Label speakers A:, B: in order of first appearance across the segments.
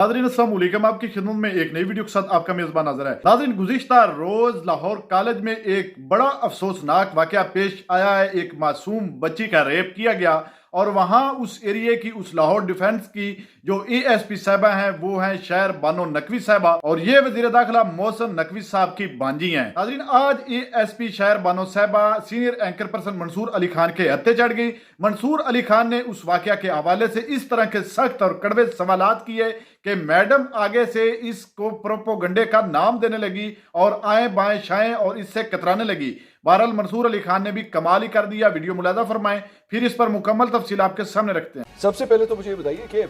A: नाज़रीन अस्सलाम वालेकुम, आपकी खिदमत में एक नई वीडियो के साथ आपका मेज़बान नाज़र है। नाज़रीन, गुज़िश्ता रोज़ लाहौर कॉलेज में एक बड़ा अफसोसनाक वाक़या पेश आया है। एक मासूम बच्ची का रेप किया गया और वहाँ उस एरिया की, उस लाहौर डिफेंस की जो ASP साहिबा हैं वो हैं शहर बानो नकवी साहिबा, और ये वज़ीर दाखिला मोहसिन नकवी साहब की बांजी हैं। नाज़रीन, आज ASP शहर Bano Sahiba senior anchor person Mansoor Ali Khan के हत्थे चढ़ गई। मंसूर अली खान ने उस वाक़या के हवाले से इस तरह के सख्त और कड़वे सवालात किए कि मैडम आगे से इसको प्रोपोगंडे का नाम देने लगी और आए बाएं शाएं और इससे कतराने लगी। बहरहाल मंसूर अली खान ने भी कमाल ही कर दिया। वीडियो मुलादा फरमाएं, फिर इस पर मुकम्मल तफसील आपके सामने रखते हैं।
B: सबसे पहले तो मुझे बताइए कि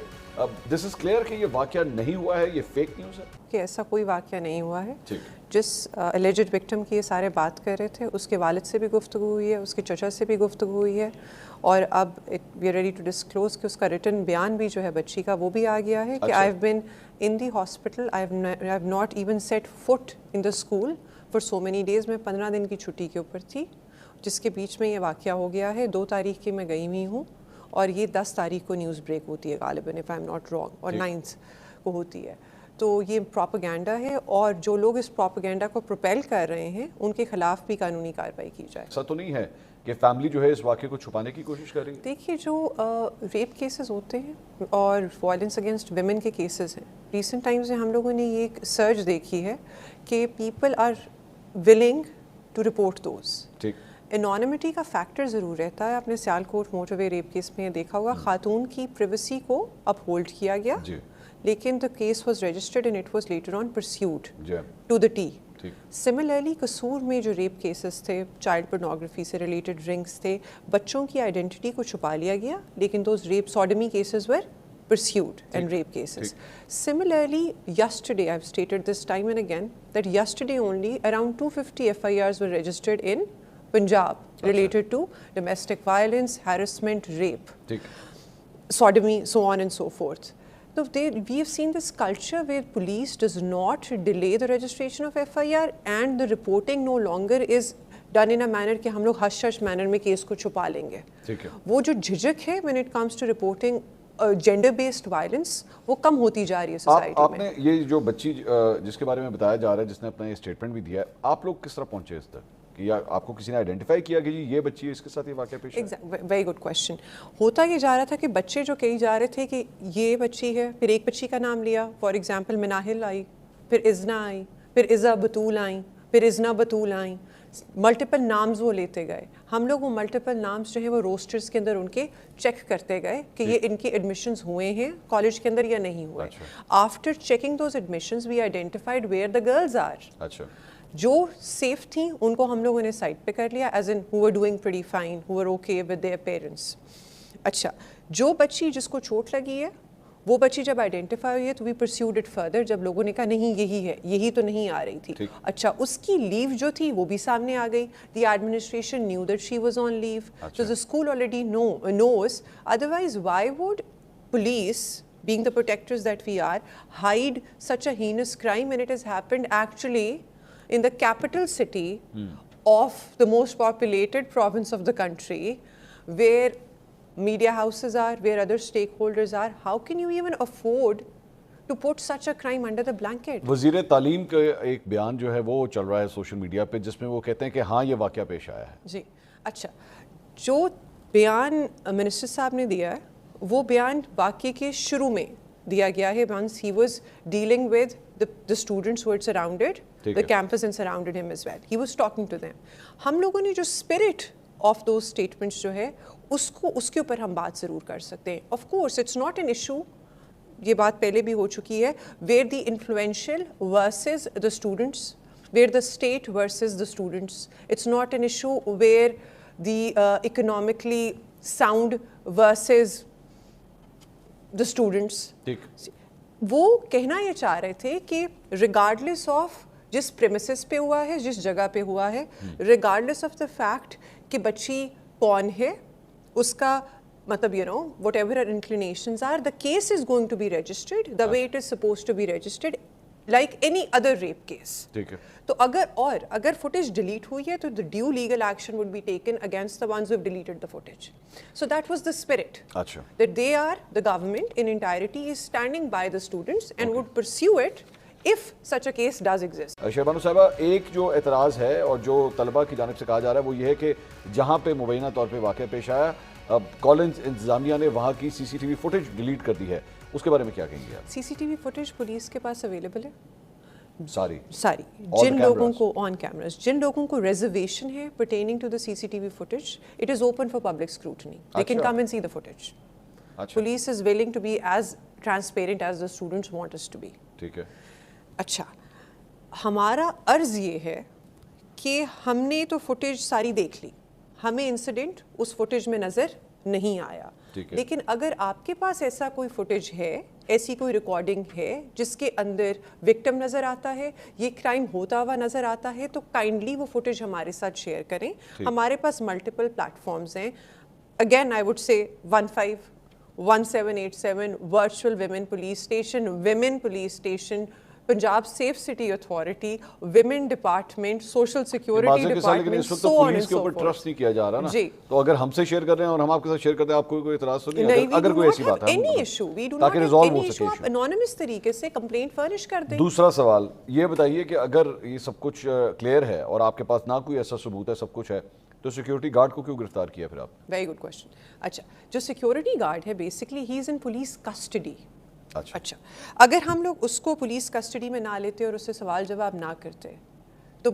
B: दिस इज क्लियर कि ये वाकया नहीं हुआ है, ये फेक न्यूज़ है
C: कि ऐसा कोई वाकया नहीं हुआ है।
B: ठीक।
C: जिस एलिजिड विक्टिम की ये सारे बात कर रहे थे, उसके वालिद से भी गुफ्तगू हुई है, उसके चचा से भी गुफ्तगू हुई है, और अब we are ready to disclose कि उसका रिटन बयान भी जो है बच्ची का वो भी आ गया है कि I have been in the hospital, I have not even set foot in the school for so many days. मैं 15 दिन की छुट्टी के ऊपर थी, जिसके बीच में ये वाकया हो गया है। 2 तारीख की मैं गई हुई हूँ और ये 10 तारीख को न्यूज़ ब्रेक होती है गालिबन, if I am not wrong, और 9th को होती है। तो ये प्रोपेगेंडा है और जो लोग इस प्रोपेगेंडा को प्रोपेल कर रहे हैं उनके खिलाफ भी कानूनी कार्रवाई की जाए।
B: ऐसा तो नहीं है कि फैमिली जो है इस वाकये को छुपाने की कोशिश कर रही है?
C: देखिए, जो रेप केसेस होते हैं और वायलेंस अगेंस्ट विमेन के केसेस हैं, रिसेंट टाइम्स में हम लोगों ने ये एक सर्च देखी है कि people are willing to report those.
B: ठीक।
C: एनोनिमिटी का फैक्टर ज़रूर रहता है। आपने सियालकोट मोटरवे रेप केस में देखा होगा, खातून की प्रिवेसी को अपहोल्ड किया गया, लेकिन the case was registered and it was later on pursued to the T. Similarly Kasur में जो रेप केसेस थे, चाइल्ड पोर्नोग्राफी से रिलेटेड रिंग्स थे, बच्चों की आइडेंटिटी को छुपा लिया गया, लेकिन those rape sodomy cases were pursued and rape cases. Similarly, yesterday I've stated this time and again that yesterday only around 250 FIRs were registered in Punjab related to domestic violence, harassment, rape, sodomy, so on and so forth. So we have seen this culture where police does not delay the registration of FIR and the reporting no longer is done in a manner कि हम लोग hush hush manner में case को छुपा लेंगे। वो जो झिझक है when it comes to reporting gender based violence, वो कम होती जा रही है सोसाइटी में।
B: आपने ये जो बच्ची जिसके बारे में बताया जा रहा है, जिसने अपना ये स्टेटमेंट भी दिया है, आप लोग किस तरह पहुंचे इस तक कि या आपको किसी ने आइडेंटिफाई किया कि जी ये बच्ची है, इसके साथ ये वाकया पेश है?
C: Very good question. होता ये जा रहा था कि बच्चे जो कही जा रहे थे कि ये बच्ची है, फिर एक बच्ची का नाम लिया, फॉर एग्जाम्पल मिनाहिल आई, फिर इज़ना आई, फिर इज़ा बतूल आई, फिर इज़ना बतूल आई, मल्टीपल नाम्स वो लेते गए। हम लोग वो मल्टीपल नाम्स जो है वो रोस्टर्स के अंदर उनके चेक करते गए कि ये इनके एडमिशन्स हुए हैं कॉलेज के अंदर या नहीं हुए। After checking those admissions we identified where the girls are. जो सेफ थी उनको हम लोगों ने साइड पे कर लिया, as in who were doing pretty fine, who were okay with their parents. अच्छा, जो बच्ची जिसको चोट लगी है वो बच्ची जब आइडेंटिफाई हुई है तो वी परस्यूड इट फर्दर, जब लोगों ने कहा नहीं यही है, यही तो नहीं आ रही थी। अच्छा, उसकी लीव जो थी वो भी सामने आ गई। The administration knew that she was on leave, so the school already knows. Otherwise why would police, being the protectors that we are, hide such a heinous crime when it has happened actually in the capital city of the most populated province of the country, where media houses are, where other stakeholders are? How can you even afford to put such a crime under the blanket?
B: वज़ीर तालीम का एक बयान जो है वो चल रहा है सोशल मीडिया पे, जिसमें वो कहते हैं कि हाँ ये वाकया पेश आया है। जी
C: अच्छा, जो बयान मिनिस्टर साहब ने दिया है वो बयान वाकये के शुरू में दिया गया है, once he was dealing with the students who had surrounded the campus and surrounded him as well. He was talking to them. हम लोगों ने जो spirit of those statements जो है उसको, उसके ऊपर हम बात ज़रूर कर सकते हैं। Of course, it's not an issue, ये बात पहले भी हो चुकी है, where the influential versus the students, where the state versus the students. It's not an issue where the economically sound versus the students. वो कहना ये चाह रहे थे कि regardless of जिस premises पे हुआ है, जिस जगह पे हुआ है, regardless of the fact कि बच्ची कौन है, उसका मतलब whatever her inclinations are, the case is going to be registered the way it is supposed to be registered, like any other rape case.
B: ठीक है.
C: तो अगर footage delete हुई है तो the due legal action would be taken against the ones who have deleted the footage. So that was the spirit.
B: अच्छा.
C: That the government in entirety is standing by the students and would pursue it if such a case does exist.
B: शहबानो साहिबा, एक जो एतराज़ है और जो तलबा की जानिब से कहा जा रहा है वो ये है कि जहाँ पे मुबैना तौर पे वाक़या पेश आया, अब कॉलेज इंतज़ामिया ने वहाँ की CCTV फुटेज डिलीट कर दी है, उसके बारे में क्या कहेंगे आप?
C: CCTV फुटेज पुलिस के पास अवेलेबल है
B: सारी
C: जिन लोगों को ऑन कैमरास, जिन लोगों को रिजर्वेशन है pertaining to the CCTV footage, it is open for public scrutiny. They can come and see the footage. Police is willing to be as transparent as the students want us to be.
B: ठीक है.
C: अच्छा, हमारा अर्ज ये है कि हमने तो फुटेज सारी देख ली, हमें इंसिडेंट उस फुटेज में नज़र नहीं आया, लेकिन अगर आपके पास ऐसा कोई फुटेज है, ऐसी कोई रिकॉर्डिंग है जिसके अंदर विक्टिम नज़र आता है, ये क्राइम होता हुआ नज़र आता है, तो काइंडली वो फुटेज हमारे साथ शेयर करें. हमारे पास मल्टीपल प्लेटफॉर्म्स हैं. Again I would say 1787 virtual women police station, Punjab safe city authority, women department, social security department, so on and so fourth.
B: Trust नहीं किया जा रहा ना
C: जी.
B: तो अगर हमसे शेयर कर रहे हैं और हम आपके साथ शेयर करते हैं, आपको कोई इतराज तो नहीं? अगर कोई ऐसी बात है
C: any issue, we do not
B: ताकि रिजॉल्व हो सके,
C: आप एनोनिमस तरीके से कंप्लेंट फर्निश कर दें.
B: दूसरा सवाल ये बताइए कि अगर ये सब कुछ क्लियर है और आपके पास ना कोई ऐसा सबूत है, सब कुछ है, तो सिक्योरिटी गार्ड को क्यों गिरफ्तार किया फिर आप?
C: Very good question. अच्छा, जो सिक्योरिटी गार्ड है basically he is in police custody. अच्छा, अगर हम लोग उसको पुलिस कस्टडी में ना लेते और उससे सवाल जवाब ना करते, तो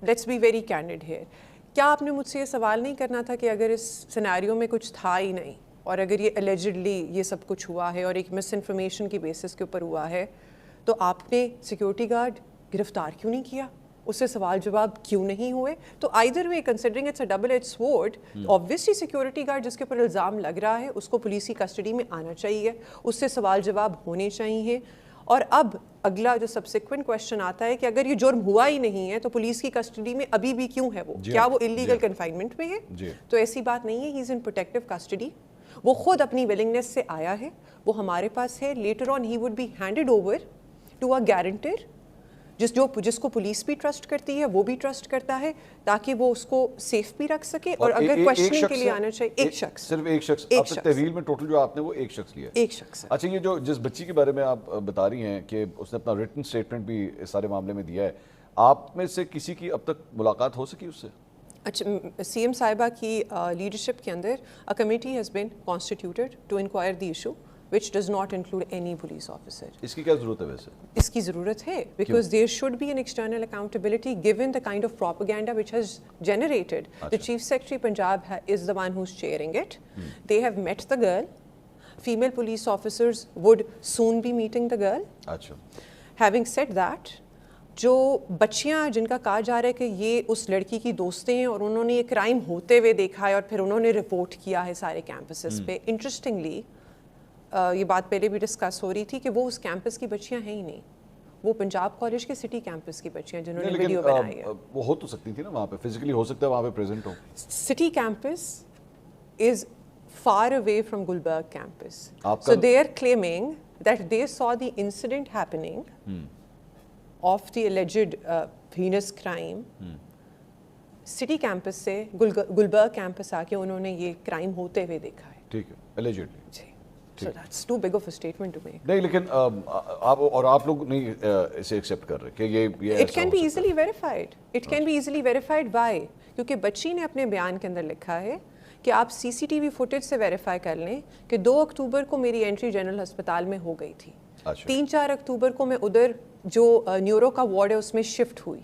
C: let's be very candid here, क्या आपने मुझसे ये सवाल नहीं करना था कि अगर इस सिनेरियो में कुछ था ही नहीं और अगर ये एलिजिडली ये सब कुछ हुआ है और एक मिस इन्फॉर्मेशन की बेसिस के ऊपर हुआ है, तो आपने सिक्योरिटी गार्ड गिरफ्तार क्यों नहीं किया, उससे सवाल जवाब क्यों नहीं हुए? तो either way, considering it's a double edge sword, obviously security guard जिसके ऊपर इल्ज़ाम लग रहा है उसको पुलिस की कस्टडी में आना चाहिए, उससे सवाल जवाब होने चाहिए. और अब अगला जो सब्सिक्वेंट क्वेश्चन आता है कि अगर ये जुर्म हुआ ही नहीं है तो पुलिस की कस्टडी में अभी भी क्यों है वो? क्या वो इलीगल कन्फाइनमेंट में है? तो ऐसी बात नहीं है. He is in protective custody. वो खुद अपनी विलिंगनेस से आया है, वो हमारे पास है. लेटर ऑन ही would be handed over to a guarantor जिसको पुलिस भी ट्रस्ट करती है, वो भी ट्रस्ट करता है, ताकि वो उसको सेफ भी रख सके. और अगर क्वेश्चनिंग के लिए आना चाहिए एक शख्स,
B: सिर्फ एक शख्स. अब तक तहवील में टोटल जो आपने वो एक शख्स लिया,
C: एक शख्स.
B: अच्छा, ये जो जिस बच्ची के बारे में आप बता रही हैं कि उसने अपना रिटन स्टेटमेंट भी इस सारे मामले में दिया है, आप में से किसी की अब तक मुलाकात हो सकी उससे?
C: अच्छा, CM साहिबा की लीडरशिप के अंदर a committee has been constituted to inquire the issue which does not include any police officer.
B: इसकी क्या ज़रूरत है वैसे?
C: इसकी ज़रूरत है because there should be an external accountability given the kind of propaganda which has generated. The Chief Secretary Punjab is the one who's chairing it. They have met the girl. Female police officers would soon be meeting the girl.
B: अच्छा.
C: Having said that, जो बच्चियाँ जिनका कहा जा रहा है कि ये उस लड़की की दोस्तें हैं और उन्होंने ये क्राइम होते हुए देखा है और फिर उन्होंने रिपोर्ट किया है सारे कैंपसेस पे. इंटरेस्टिंगली ये बात पहले भी डिस्कस हो रही थी कि वो उस कैंपस की बच्चियां हैं ही नहीं, वो पंजाब कॉलेज के सिटी कैंपस की बच्चियां जिन्होंने वीडियो बनाई है.
B: वो हो तो सकती थी ना वहाँ पे, फिजिकली हो सकता है वहाँ पे प्रेजेंट हो.
C: City campus is far away from Gulberg campus, so they are claiming that they saw the incident happening of the alleged heinous crime city campus से गुलबर्ग कैंपस आके उन्होंने ये क्राइम होते हुए देखा है.
B: ठीक है, एलिजिडली.
C: जी. So that's too big of a statement to make.
B: नहीं, लेकिन आप लोग नहीं इसे एक्सेप्ट कर रहे कि ये
C: It can be easily verified. It can be easily verified. Why? क्योंकि बच्ची ने अपने बयान के अंदर लिखा है कि आप CCTV फुटेज से वेरीफाई कर लें कि 2 अक्टूबर को मेरी एंट्री जनरल अस्पताल में हो गई थी. 3-4 अक्टूबर को मैं उधर जो न्यूरो का वार्ड है उसमें शिफ्ट हुई.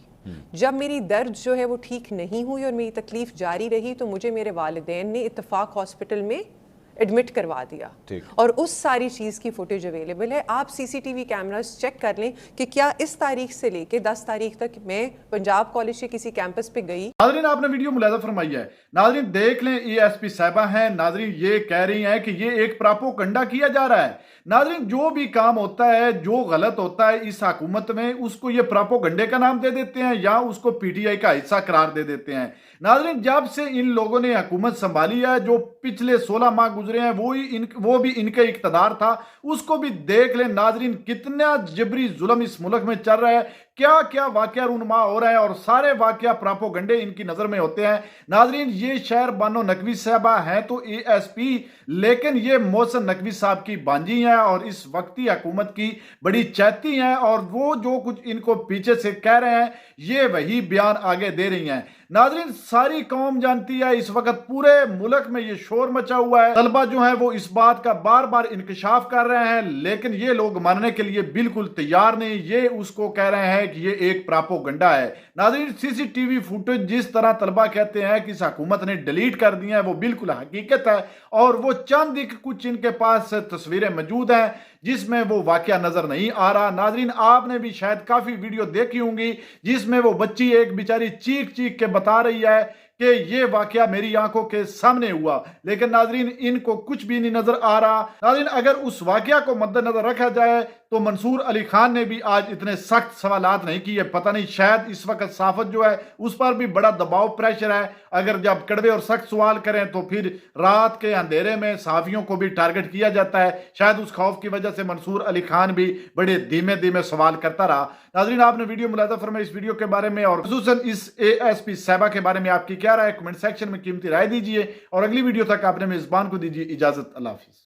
C: जब मेरी दर्द जो है वो ठीक नहीं हुई और मेरी तकलीफ जारी रही तो मुझे मेरे वालिदैन ने इत्तेफाक हॉस्पिटल में एडमिट करवा दिया और उस सारी चीज़ की फुटेज अवेलेबल है. आप CCTV कैमरास चेक कर लें कि क्या इस तारीख से लेके 10 तारीख तक मैं पंजाब कॉलेज के किसी कैंपस पे गई.
A: नाज़रीन, आपने वीडियो मुलाज़ा फरमाई है. नाज़रीन देख लें, ASP साहिबा हैं. नाज़रीन ये कह रही हैं कि ये एक प्रोपेगेंडा किया जा रहा है. नाज़रीन जो भी काम होता है, जो गलत होता है इस हुकूमत में, उसको ये प्रोपेगेंडे का नाम दे देते हैं या उसको PTI का हिस्सा करार दे देते हैं. नाज़रीन जब से इन लोगों ने हुकूमत संभाली है, जो पिछले 16 माह गुजरे हैं वो भी इनके इक़्तिदार था, उसको भी देख लें नाजरीन, कितना जबरी जुल्म इस मुल्क में चल रहा है, क्या क्या वाकया रूनुमा हो रहा है और सारे वाकया प्रोपेगेंडे इनकी नजर में होते हैं। नाजरीन, ये शहर बानो नकवी साहबा हैं तो ASP, लेकिन ये मोहसिन नकवी साहब की बांजी हैं और इस वक्ती हुकूमत की बड़ी चैती हैं, और वो जो कुछ इनको पीछे से कह रहे हैं ये वही बयान आगे दे रही हैं। नाजरीन, सारी कौम जानती है इस वक्त पूरे मुल्क में ये शोर मचा हुआ है, तलबा जो है वो इस बात का बार बार इंकशाफ कर रहे हैं, लेकिन ये लोग मानने के लिए बिल्कुल तैयार नहीं। ये उसको कह रहे हैं कि ये एक प्रोपेगेंडा है। नाजरीन, CCTV फुटेज जिस तरह तलबा कहते हैं कि इस हुकूमत ने डिलीट कर दी है, वो बिल्कुल हकीकत है, और वो चंद एक कुछ इनके पास तस्वीरें मौजूद हैं जिसमें वो वाकया नजर नहीं आ रहा। नाजरीन, आपने भी शायद काफी वीडियो देखी होंगी जिसमें वो बच्ची एक बेचारी चीख चीख के बता रही है कि ये वाकया मेरी आंखों के सामने हुआ, लेकिन नाजरीन इनको कुछ भी नहीं नजर आ रहा। नाजरीन, अगर उस वाकया को मद्देनजर रखा जाए तो मंसूर अली खान ने भी आज इतने सख्त सवालात नहीं किए। पता नहीं, शायद इस वक्त सहाफत जो है उस पर भी बड़ा दबाव प्रेशर है, अगर जब कड़वे और सख्त सवाल करें तो फिर रात के अंधेरे में सहाफियों को भी टारगेट किया जाता है। शायद उस खौफ की वजह से मंसूर अली खान भी बड़े धीमे धीमे सवाल करता रहा। नाजरीन, आपने वीडियो मुलाजा फरमाई इस वीडियो के बारे में, और खुसूसन इस ASP साहिबा के बारे में आपकी क्या राय है, कमेंट सेक्शन में कीमती राय दीजिए, और अगली वीडियो तक आपने मेजबान को दीजिए इजाजत। अल्लाह हाफिज।